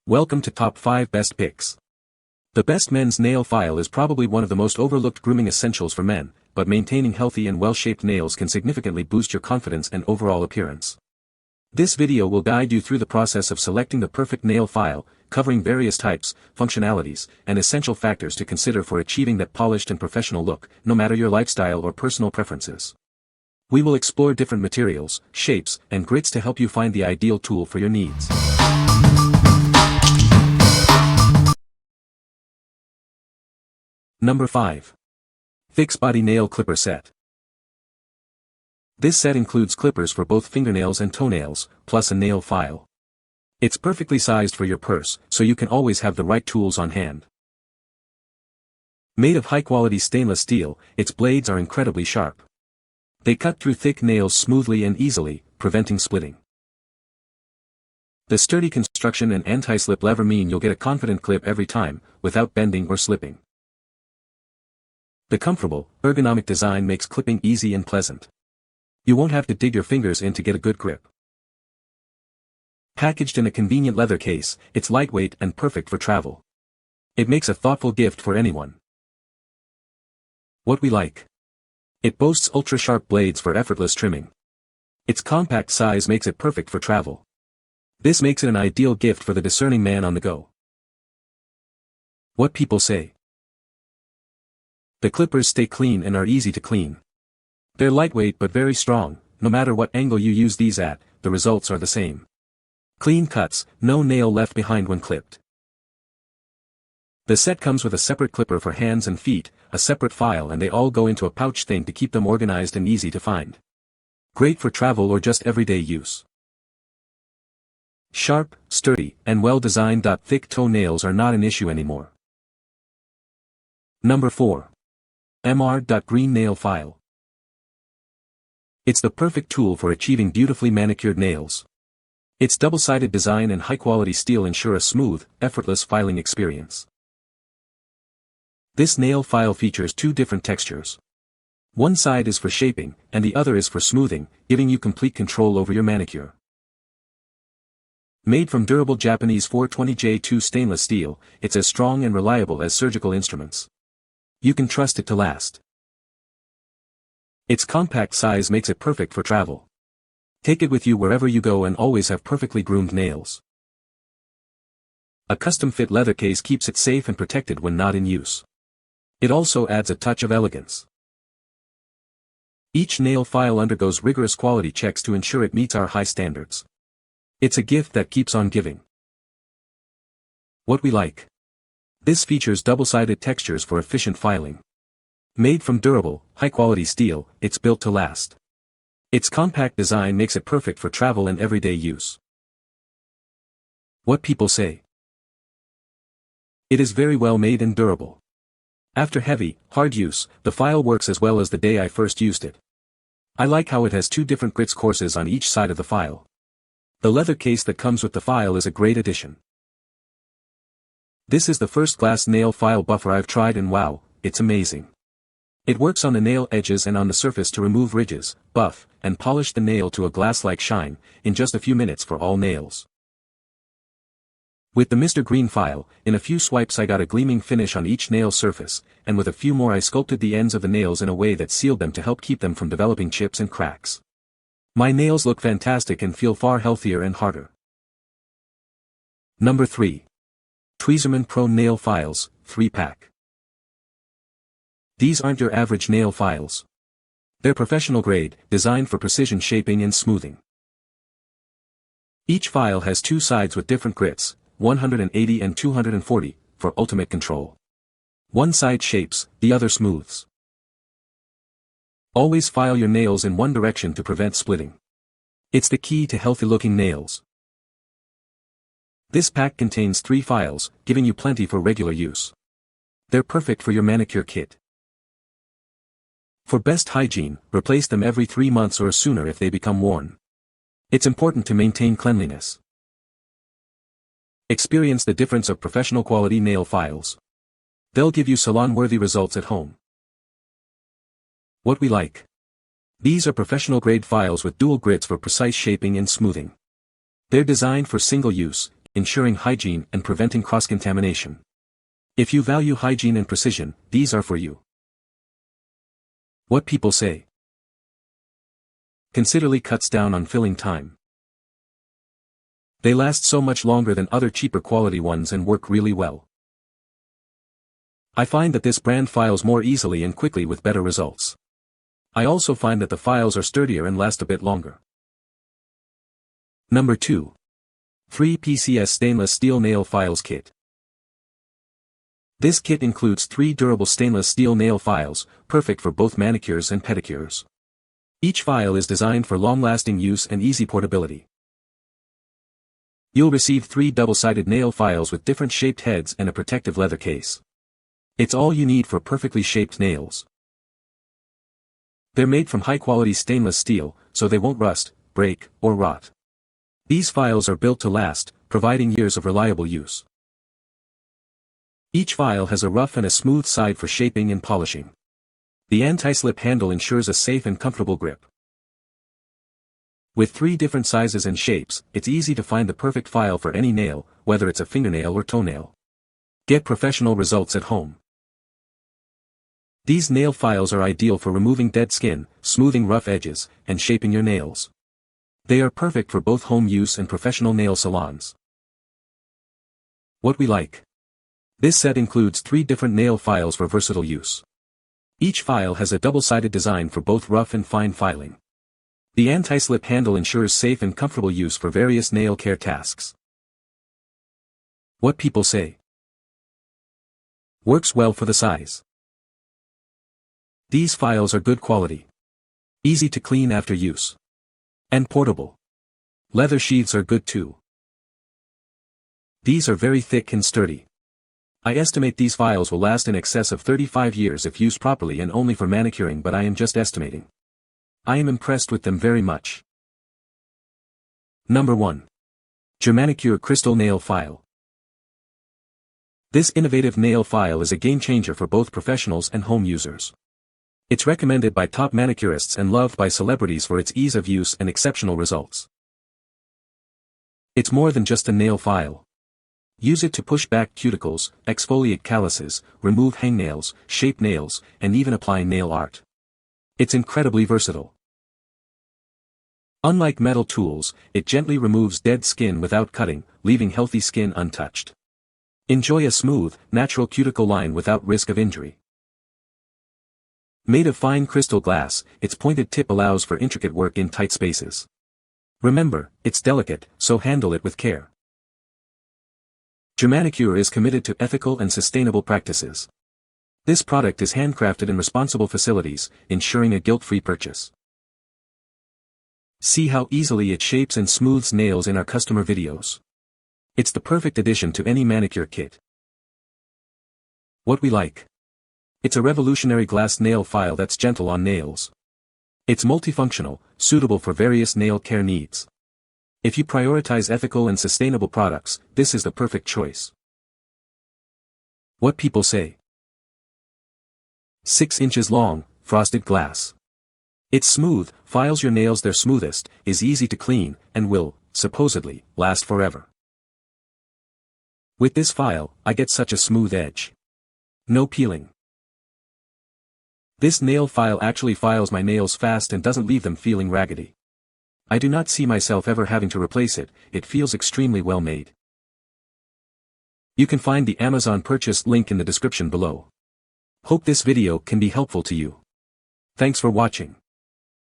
Welcome to Top 5 Best Picks. The best men's nail file is probably one of the most overlooked grooming essentials for men, but maintaining healthy and well-shaped nails can significantly boost your confidence and overall appearance. This video will guide you through the process of selecting the perfect nail file, covering various types, functionalities, and essential factors to consider for achieving that polished and professional look, no matter your lifestyle or personal preferences. We will explore different materials, shapes, and grits to help you find the ideal tool for your needs. Number 5. FIXBODY Nail Clipper Set. This set includes clippers for both fingernails and toenails, plus a nail file. It's perfectly sized for your purse, so you can always have the right tools on hand. Made of high-quality stainless steel, its blades are incredibly sharp. They cut through thick nails smoothly and easily, preventing splitting. The sturdy construction and anti-slip lever mean you'll get a confident clip every time, without bending or slipping. The comfortable, ergonomic design makes clipping easy and pleasant. You won't have to dig your fingers in to get a good grip. Packaged in a convenient leather case, it's lightweight and perfect for travel. It makes a thoughtful gift for anyone. What we like. It boasts ultra-sharp blades for effortless trimming. Its compact size makes it perfect for travel. This makes it an ideal gift for the discerning man on the go. What people say. The clippers stay clean and are easy to clean. They're lightweight but very strong. No matter what angle you use these at, the results are the same. Clean cuts, no nail left behind when clipped. The set comes with a separate clipper for hands and feet, a separate file, and they all go into a pouch thing to keep them organized and easy to find. Great for travel or just everyday use. Sharp, sturdy, and well-designed. Thick toenails are not an issue anymore. Number 4. MR.GREEN Nail File. It's the perfect tool for achieving beautifully manicured nails. Its double-sided design and high-quality steel ensure a smooth, effortless filing experience. This nail file features two different textures. One side is for shaping, and the other is for smoothing, giving you complete control over your manicure. Made from durable Japanese 420J2 stainless steel, it's as strong and reliable as surgical instruments. You can trust it to last. Its compact size makes it perfect for travel. Take it with you wherever you go and always have perfectly groomed nails. A custom-fit leather case keeps it safe and protected when not in use. It also adds a touch of elegance. Each nail file undergoes rigorous quality checks to ensure it meets our high standards. It's a gift that keeps on giving. What we like. This features double-sided textures for efficient filing. Made from durable, high-quality steel, it's built to last. Its compact design makes it perfect for travel and everyday use. What people say. It is very well made and durable. After heavy, hard use, the file works as well as the day I first used it. I like how it has two different grits courses on each side of the file. The leather case that comes with the file is a great addition. This is the first glass nail file buffer I've tried and wow, it's amazing. It works on the nail edges and on the surface to remove ridges, buff, and polish the nail to a glass-like shine, in just a few minutes for all nails. With the MR.GREEN file, in a few swipes I got a gleaming finish on each nail surface, and with a few more I sculpted the ends of the nails in a way that sealed them to help keep them from developing chips and cracks. My nails look fantastic and feel far healthier and harder. Number 3. Tweezerman Pro Nail Files, 3-pack. These aren't your average nail files. They're professional grade, designed for precision shaping and smoothing. Each file has two sides with different grits, 180 and 240, for ultimate control. One side shapes, the other smooths. Always file your nails in one direction to prevent splitting. It's the key to healthy-looking nails. This pack contains 3 files, giving you plenty for regular use. They're perfect for your manicure kit. For best hygiene, replace them every 3 months or sooner if they become worn. It's important to maintain cleanliness. Experience the difference of professional quality nail files. They'll give you salon-worthy results at home. What we like. These are professional-grade files with dual grits for precise shaping and smoothing. They're designed for single use, ensuring hygiene and preventing cross-contamination. If you value hygiene and precision, these are for you. What people say. Considerably cuts down on filling time. They last so much longer than other cheaper quality ones and work really well. I find that this brand files more easily and quickly with better results. I also find that the files are sturdier and last a bit longer. Number 2. 3 PCS Stainless Steel Nail Files Kit. This kit includes 3 durable stainless steel nail files, perfect for both manicures and pedicures. Each file is designed for long-lasting use and easy portability. You'll receive 3 double-sided nail files with different shaped heads and a protective leather case. It's all you need for perfectly shaped nails. They're made from high-quality stainless steel, so they won't rust, break, or rot. These files are built to last, providing years of reliable use. Each file has a rough and a smooth side for shaping and polishing. The anti-slip handle ensures a safe and comfortable grip. With 3 different sizes and shapes, it's easy to find the perfect file for any nail, whether it's a fingernail or toenail. Get professional results at home. These nail files are ideal for removing dead skin, smoothing rough edges, and shaping your nails. They are perfect for both home use and professional nail salons. What we like. This set includes 3 different nail files for versatile use. Each file has a double-sided design for both rough and fine filing. The anti-slip handle ensures safe and comfortable use for various nail care tasks. What people say. Works well for the size. These files are good quality. Easy to clean after use. And portable. Leather sheaths are good too. These are very thick and sturdy. I estimate these files will last in excess of 35 years if used properly and only for manicuring, but I am just estimating. I am impressed with them very much. Number 1. GERMANIKURE Crystal Nail File. This innovative nail file is a game-changer for both professionals and home users. It's recommended by top manicurists and loved by celebrities for its ease of use and exceptional results. It's more than just a nail file. Use it to push back cuticles, exfoliate calluses, remove hangnails, shape nails, and even apply nail art. It's incredibly versatile. Unlike metal tools, it gently removes dead skin without cutting, leaving healthy skin untouched. Enjoy a smooth, natural cuticle line without risk of injury. Made of fine crystal glass, its pointed tip allows for intricate work in tight spaces. Remember, it's delicate, so handle it with care. GERMANIKURE is committed to ethical and sustainable practices. This product is handcrafted in responsible facilities, ensuring a guilt-free purchase. See how easily it shapes and smooths nails in our customer videos. It's the perfect addition to any manicure kit. What we like. It's a revolutionary glass nail file that's gentle on nails. It's multifunctional, suitable for various nail care needs. If you prioritize ethical and sustainable products, this is the perfect choice. What people say. 6 inches long, frosted glass. It's smooth, files your nails their smoothest, is easy to clean, and will, supposedly, last forever. With this file, I get such a smooth edge. No peeling. This nail file actually files my nails fast and doesn't leave them feeling raggedy. I do not see myself ever having to replace it, it feels extremely well made. You can find the Amazon purchase link in the description below. Hope this video can be helpful to you. Thanks for watching.